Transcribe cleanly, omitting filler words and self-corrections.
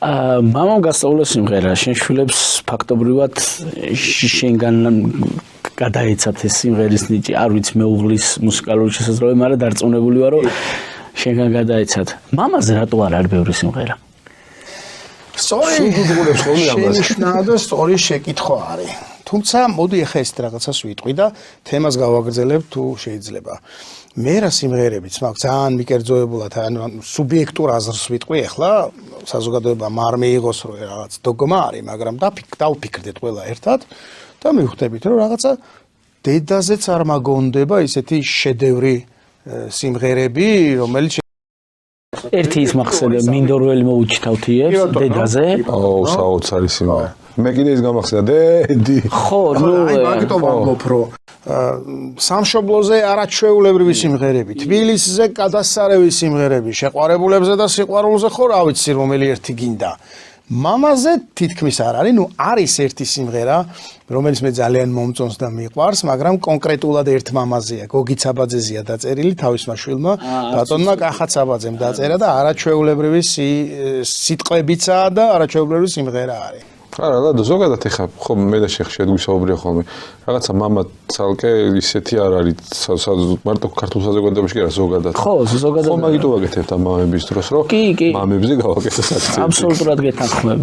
მამამ გასწავლა სიმღერა, შენ შვილებს ფაქტობრივად შენგან გადაეცათ ეს სიმღერის ნიჭი, არ ვიცი მეუღლის მუსიკალური შესაძლებლობები, მაგრამ დარწმუნებული ვარ, რომ შენგან გადაეცათ. მამაზე რატო არ არის ბევრი სიმღერა? სწორი შენიშნა და სწორი შეკითხვა არის. თუმცა მოდი ახლა ეს რაღაცას ვიტყვი და თემას გავაგრძელებ თუ შეიძლება. მე რა სიმღერებიც მაქვს ძალიან მიკერძოებულად, ანუ სუბიექტურ აზრს ვიტყვი ახლა, საზოგადოებამ არ მიიღოს რომ რაღაც დოგმა არის, მაგრამ დავფიქრდეთ ყველა ერთად და მივხვდებით რომ რაღაცა დედაზეც არ მაგონდება ისეთი შედევრი სიმღერები, რომელიც ერთი ის მახსენე მინდორველი მოუჩთავთიებს დედაზე. აუ, საოცარი სიმღერა. მე კიდე ის გამახსენდა დედი. ხო, ნუ მაგიტომ ვამბობ რომ სამშობლოზე არაჩვეულებრივი სიმღერები, თბილისზე გადასარევი სიმღერები, შეყვარებულებზე და სიყვარულზე ხო რა ვიცი რომელი ერთი გინდა. მამაზე თითქმის არ არის, ნუ არის ერთი სიმღერა, რომელიც მე ძალიან მომწონს და მიყვარს, მაგრამ კონკრეტულად ერთ მამაზეა, გოგი ცაბაძეზეა დაწერილი თავისმა შვილმა, ბატონმა კახა ცაბაძემ დაწერა და არაჩვეულებრივი სიტყვებიცაა და არაჩვეულებრივი სიმღერა არის. არა, და ზოგადად ეხა ხო მე და შეხშედ გვისაუბრია ხოლმე. რაღაცა მამა ცალკე ისეთი არ არის მარტო ქართულ საზოგადოებაში კი არა ზოგადად. ხო, ზოგადად. ხო, მაგიტო ვაკეთებთ ამ მამების დროს, რომ მამებზე გავაკეთოთ აქცენტი. აბსოლუტურად გეთანხმები.